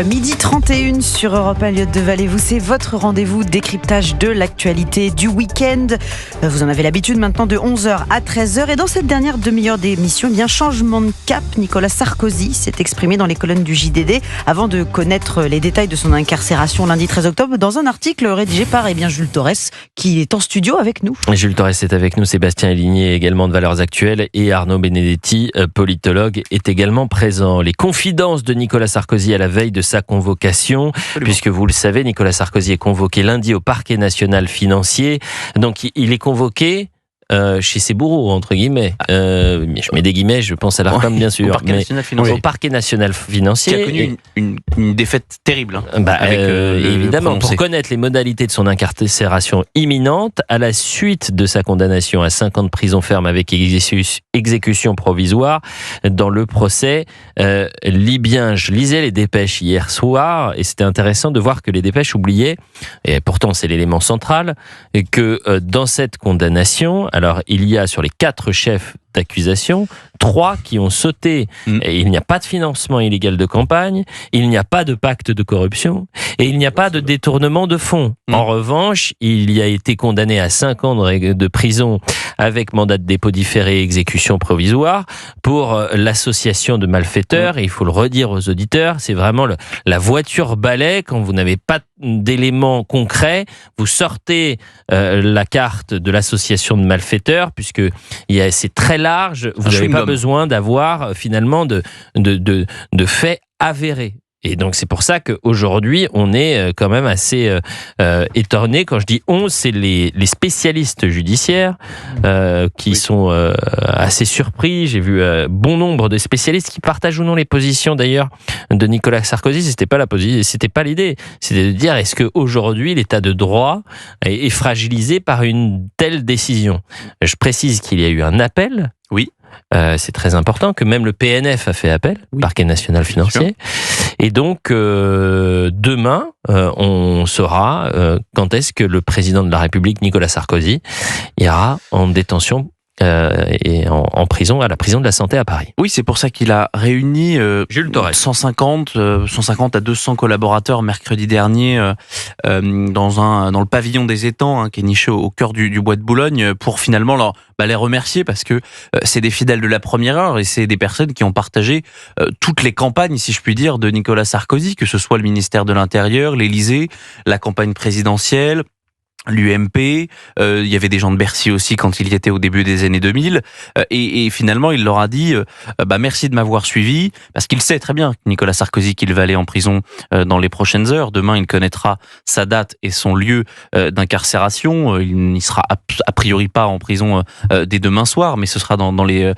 Midi 31 sur Europe 1 Lyotte de Vallée-vous, c'est votre rendez-vous décryptage de l'actualité du week-end. Vous en avez l'habitude maintenant de 11h à 13h. Et dans cette dernière demi-heure d'émission, bien changement de cap. Nicolas Sarkozy s'est exprimé dans les colonnes du JDD avant de connaître les détails de son incarcération lundi 13 octobre dans un article rédigé par Jules Torres qui est en studio avec nous. Jules Torres est avec nous, Sébastien Eligné également de Valeurs Actuelles et Arnaud Benedetti, politologue, est également présent. Les confidences de Nicolas Sarkozy à la veille de sa convocation, puisque vous le savez, Nicolas Sarkozy est convoqué lundi au parquet national financier. Donc il est convoqué chez ses bourreaux, entre guillemets. Je mets des guillemets, je pense à l'Arcom, bien sûr. Au parquet national financier. Qui a connu une défaite terrible. Évidemment, pour connaître les modalités de son incarcération imminente, à la suite de sa condamnation à 5 ans de prison ferme avec exécution provisoire, dans le procès libyen. Je lisais les dépêches hier soir, et c'était intéressant de voir que les dépêches oubliaient, et pourtant c'est l'élément central, que dans cette condamnation, alors, il y a sur les 4 chefs d'accusation, 3 qui ont sauté. Et il n'y a pas de financement illégal de campagne, il n'y a pas de pacte de corruption et il n'y a pas de détournement de fonds. En revanche, il y a été condamné à 5 ans de prison avec mandat de dépôt différé et exécution provisoire pour l'association de malfaiteurs. Et il faut le redire aux auditeurs, c'est vraiment la voiture balai. Quand vous n'avez pas d'éléments concrets, vous sortez la carte de l'association de malfaiteurs, puisque c'est très large, vous n'avez pas besoin d'avoir finalement de faits avérés. Et donc c'est pour ça qu'aujourd'hui on est quand même assez étonné. Quand je dis on, c'est les spécialistes judiciaires qui sont assez surpris. J'ai vu bon nombre de spécialistes qui partagent ou non les positions d'ailleurs de Nicolas Sarkozy. C'était pas l'idée. C'était de dire est-ce qu'aujourd'hui l'état de droit est fragilisé par une telle décision. Je précise qu'il y a eu un appel. Oui. C'est très important que même le PNF a fait appel, Parquet national financier. Et donc, demain, on saura quand est-ce que le président de la République, Nicolas Sarkozy, ira en détention et en prison, à la prison de la Santé à Paris. Oui, c'est pour ça qu'il a réuni Jules Torres. 150 à 200 collaborateurs mercredi dernier dans le pavillon des étangs, qui est niché au cœur du bois de Boulogne, pour finalement les remercier, parce que c'est des fidèles de la première heure et c'est des personnes qui ont partagé toutes les campagnes, si je puis dire, de Nicolas Sarkozy, que ce soit le ministère de l'Intérieur, l'Élysée, la campagne présidentielle, l'UMP, il y avait des gens de Bercy aussi quand il y était au début des années 2000, et finalement il leur a dit merci de m'avoir suivi, parce qu'il sait très bien, Nicolas Sarkozy, qu'il va aller en prison dans les prochaines heures. Demain il connaîtra sa date et son lieu d'incarcération. Il n'y sera a priori pas en prison dès demain soir, mais ce sera dans les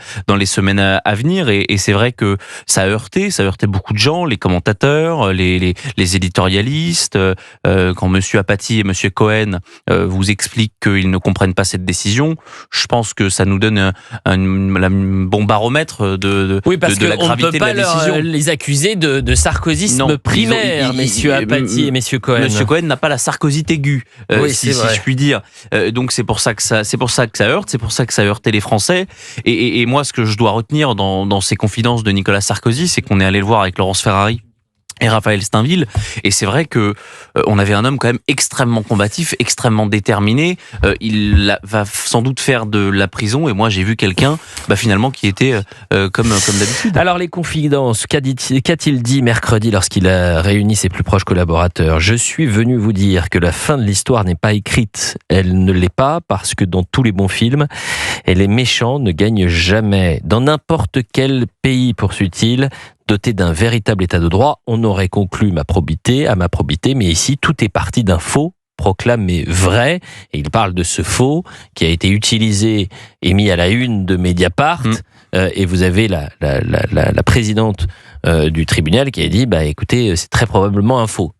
semaines à venir, et c'est vrai que ça a heurté beaucoup de gens, les commentateurs, les éditorialistes, quand monsieur Apathy et monsieur Cohen vous expliquent qu'ils ne comprennent pas cette décision. Je pense que ça nous donne un bon baromètre de la gravité de la décision. Les accuser de sarkozysme primaire, messieurs Apathy et messieurs Cohen. Monsieur Cohen n'a pas la sarkozyte aiguë, si je puis dire. Donc c'est pour ça que ça heurte, c'est pour ça que ça a heurté les Français. Et moi, ce que je dois retenir dans ces confidences de Nicolas Sarkozy, c'est qu'on est allé le voir avec Laurence Ferrari et Raphaël Steinville, et c'est vrai que on avait un homme quand même extrêmement combatif, extrêmement déterminé. Il va sans doute faire de la prison, et moi j'ai vu quelqu'un finalement qui était comme d'habitude. Alors les confidences, qu'a-t-il dit mercredi lorsqu'il a réuni ses plus proches collaborateurs? Je suis venu vous dire que la fin de l'histoire n'est pas écrite. Elle ne l'est pas parce que dans tous les bons films, les méchants ne gagnent jamais. Dans n'importe quel pays, poursuit-il, doté d'un véritable état de droit, on aurait conclu à ma probité, mais ici, tout est parti d'un faux proclamé vrai, et il parle de ce faux qui a été utilisé et mis à la une de Mediapart, et vous avez la présidente du tribunal qui a dit écoutez, c'est très probablement un faux.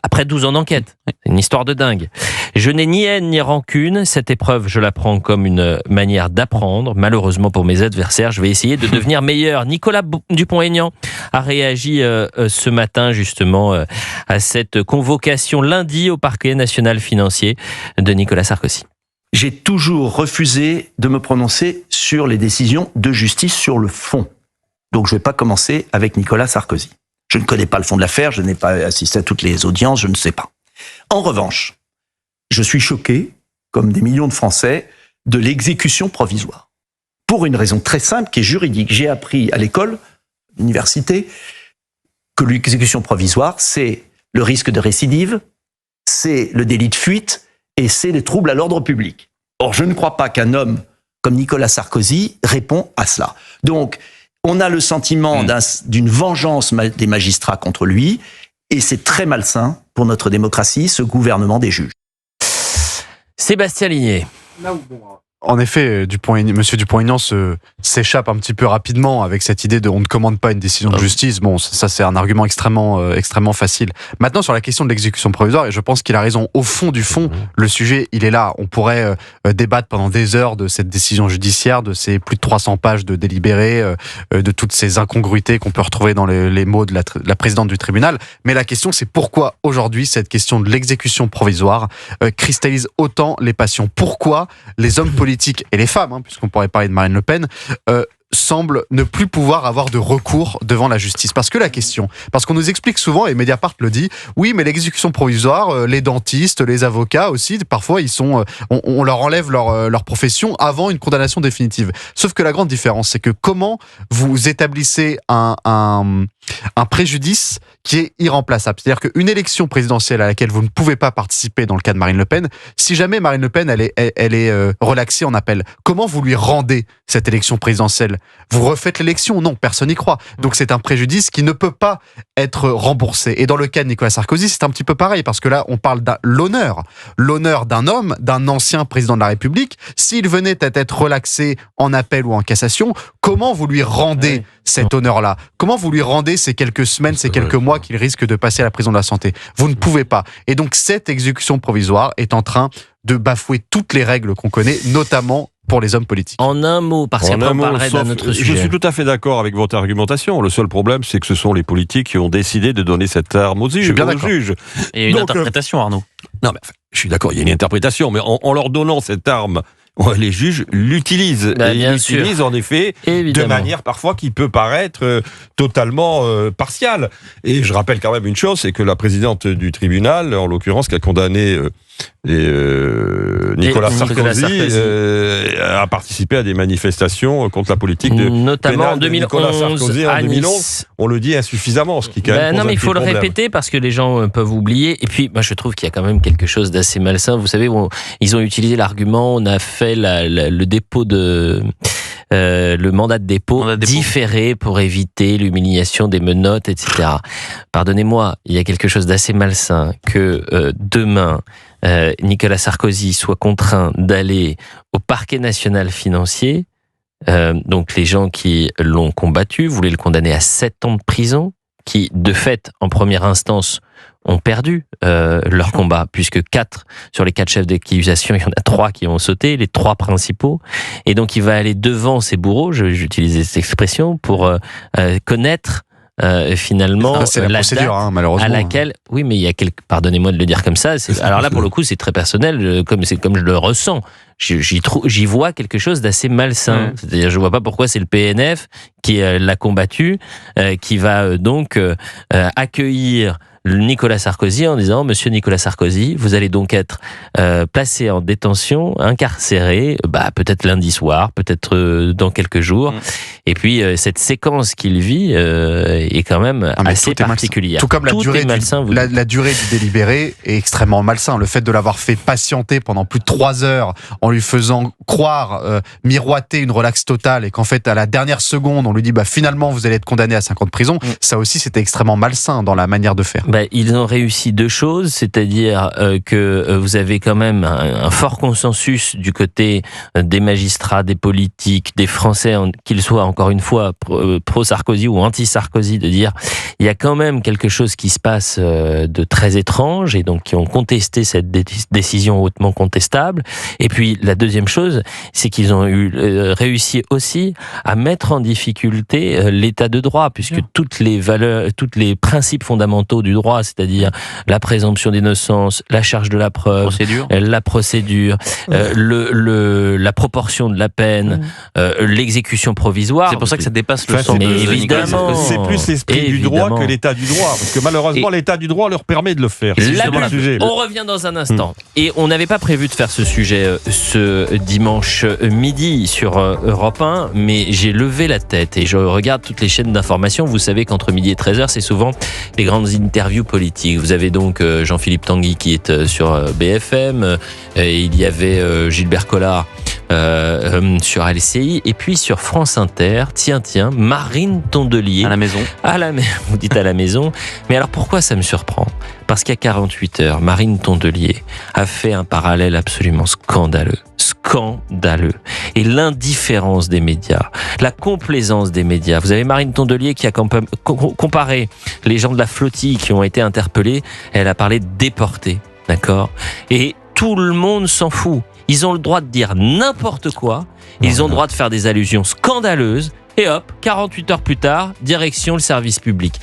Après 12 ans d'enquête. C'est une histoire de dingue. Je n'ai ni haine ni rancune. Cette épreuve, je la prends comme une manière d'apprendre. Malheureusement pour mes adversaires, je vais essayer de devenir meilleur. Nicolas Dupont-Aignan a réagi ce matin justement à cette convocation lundi au parquet national financier de Nicolas Sarkozy. J'ai toujours refusé de me prononcer sur les décisions de justice sur le fond. Donc je ne vais pas commencer avec Nicolas Sarkozy. Je ne connais pas le fond de l'affaire, je n'ai pas assisté à toutes les audiences, je ne sais pas. En revanche, je suis choqué, comme des millions de Français, de l'exécution provisoire. Pour une raison très simple qui est juridique. J'ai appris à l'école, à l'université, que l'exécution provisoire, c'est le risque de récidive, c'est le délit de fuite et c'est les troubles à l'ordre public. Or, je ne crois pas qu'un homme comme Nicolas Sarkozy répond à cela. Donc, on a le sentiment d'une vengeance des magistrats contre lui, et c'est très malsain pour notre démocratie, ce gouvernement des juges. Sébastien Ligné. En effet, Monsieur Dupont-Aignan s'échappe un petit peu rapidement avec cette idée de on ne commande pas une décision de justice. Bon, ça c'est un argument extrêmement facile. Maintenant, sur la question de l'exécution provisoire, et je pense qu'il a raison, au fond du fond, le sujet, il est là. On pourrait débattre pendant des heures de cette décision judiciaire, de ces plus de 300 pages de délibérés, de toutes ces incongruités qu'on peut retrouver dans les mots de la présidente du tribunal. Mais la question, c'est pourquoi aujourd'hui cette question de l'exécution provisoire cristallise autant les passions. Pourquoi les hommes politiques et les femmes, puisqu'on pourrait parler de Marine Le Pen, semblent ne plus pouvoir avoir de recours devant la justice. Parce qu'on nous explique souvent, et Mediapart le dit, oui, mais l'exécution provisoire, les dentistes, les avocats aussi, parfois on leur enlève leur profession avant une condamnation définitive. Sauf que la grande différence, c'est que comment vous établissez un préjudice qui est irremplaçable. C'est-à-dire qu'une élection présidentielle à laquelle vous ne pouvez pas participer dans le cas de Marine Le Pen, si jamais Marine Le Pen elle est relaxée en appel, comment vous lui rendez cette élection présidentielle? Vous refaites l'élection? Non, personne n'y croit. Donc c'est un préjudice qui ne peut pas être remboursé. Et dans le cas de Nicolas Sarkozy, c'est un petit peu pareil, parce que là, on parle de l'honneur d'un homme, d'un ancien président de la République. S'il venait à être relaxé en appel ou en cassation, comment vous lui rendez cet honneur-là? Comment vous lui rendez ces quelques semaines, ces quelques mois qu'il risque de passer à la prison de la santé? Vous ne pouvez pas. Et donc cette exécution provisoire est en train de bafouer toutes les règles qu'on connaît, notamment pour les hommes politiques. En un mot, parce qu'après on parlerait d'un autre sujet. Je suis tout à fait d'accord avec votre argumentation. Le seul problème, c'est que ce sont les politiques qui ont décidé de donner cette arme aux juges. Il y a une interprétation, Arnaud. Non, mais je suis d'accord, il y a une interprétation, mais en leur donnant cette arme, les juges l'utilisent. Et ils l'utilisent en effet de manière parfois qui peut paraître totalement partiale. Et je rappelle quand même une chose, c'est que la présidente du tribunal, en l'occurrence, qui a condamné Nicolas Sarkozy a participé à des manifestations contre la politique de notamment en 2011, Nicolas Sarkozy en 2011. On le dit insuffisamment, ce qui quand même non, mais il faut le répéter parce que les gens peuvent oublier. Et puis, moi, je trouve qu'il y a quand même quelque chose d'assez malsain. Vous savez, ils ont utilisé l'argument, on a fait le dépôt de le mandat de dépôt différé pour éviter l'humiliation des menottes, etc. Pardonnez-moi, il y a quelque chose d'assez malsain que demain Nicolas Sarkozy soit contraint d'aller au parquet national financier. Donc les gens qui l'ont combattu voulaient le condamner à 7 ans de prison, qui de fait en première instance ont perdu leur combat, puisque sur les 4 chefs d'accusation, il y en a 3 qui ont sauté, les 3 principaux, et donc il va aller devant ses bourreaux, j'utilisais cette expression, pour connaître finalement c'est la procédure, malheureusement. À laquelle, oui, mais il y a pardonnez-moi de le dire comme ça, alors là pour le coup c'est très personnel, comme je le ressens. J'y vois quelque chose d'assez malsain. C'est-à-dire, je vois pas pourquoi c'est le PNF qui l'a combattu, qui va donc accueillir Nicolas Sarkozy en disant: Monsieur Nicolas Sarkozy, vous allez donc être placé en détention, incarcéré, peut-être lundi soir, peut-être dans quelques jours. Et puis cette séquence qu'il vit est quand même assez particulière. Tout comme la durée du délibéré est extrêmement malsain. Le fait de l'avoir fait patienter pendant plus de 3 heures en lui faisant croire, miroiter une relaxe totale, et qu'en fait à la dernière seconde on lui dit finalement vous allez être condamné à 5 ans de prison, ça aussi c'était extrêmement malsain dans la manière de faire. Ils ont réussi 2 choses, c'est-à-dire que vous avez quand même un fort consensus du côté des magistrats, des politiques, des Français, qu'ils soient encore une fois pro-Sarkozy ou anti-Sarkozy, de dire il y a quand même quelque chose qui se passe de très étrange, et donc qui ont contesté cette décision hautement contestable. Et puis la deuxième chose, c'est qu'ils ont réussi aussi à mettre en difficulté l'état de droit, puisque toutes les valeurs, tous les principes fondamentaux du droit droit, c'est-à-dire la présomption d'innocence, la charge de la preuve, la procédure, la proportion de la peine, l'exécution provisoire. C'est pour ça que ça dépasse le sens. Mais évidemment, c'est plus l'esprit du droit que l'état du droit, parce que malheureusement l'état du droit leur permet de le faire. On revient dans un instant. Et on n'avait pas prévu de faire ce sujet ce dimanche midi sur Europe 1, mais j'ai levé la tête et je regarde toutes les chaînes d'information. Vous savez qu'entre midi et 13h, c'est souvent les grandes interviews politiques. Vous avez donc Jean-Philippe Tanguy qui est sur BFM, et il y avait Gilbert Collard sur LCI, et puis sur France Inter, tiens, Marine Tondelier. À la maison. Vous dites à la maison. Mais alors pourquoi ça me surprend ? Parce qu'à 48 heures, Marine Tondelier a fait un parallèle absolument scandaleux. Et l'indifférence des médias, la complaisance des médias. Vous avez Marine Tondelier qui a comparé les gens de la flottille qui ont été interpellés. Elle a parlé de déportés, d'accord ? Et tout le monde s'en fout. Ils ont le droit de dire n'importe quoi. Ils ont le droit de faire des allusions scandaleuses. Et hop, 48 heures plus tard, direction le service public.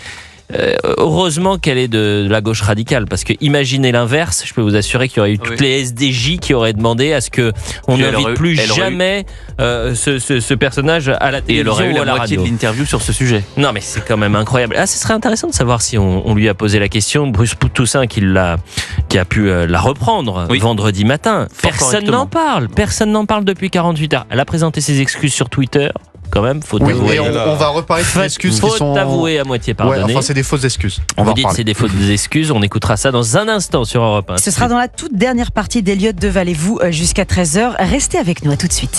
Heureusement qu'elle est de la gauche radicale, parce que imaginez l'inverse, je peux vous assurer qu'il y aurait eu toutes les SDJ qui auraient demandé à ce qu'on n'invite plus jamais ce personnage à la télévision ou à la radio. Et elle aurait eu la moitié de l'interview sur ce sujet. Non mais c'est quand même incroyable. Ce serait intéressant de savoir si on lui a posé la question. Bruce Toussaint qui a pu la reprendre vendredi matin. Personne n'en parle depuis 48 heures. Elle a présenté ses excuses sur Twitter. Quand même, faut avouer. On va reparler de ces excuses qui sont... Faut avouer à moitié pardonné. Enfin, c'est des fausses excuses. Vous dites c'est des fausses excuses, on écoutera ça dans un instant sur Europe 1. Ce sera dans la toute dernière partie d'Elliott Deval et vous jusqu'à 13h. Restez avec nous, à tout de suite.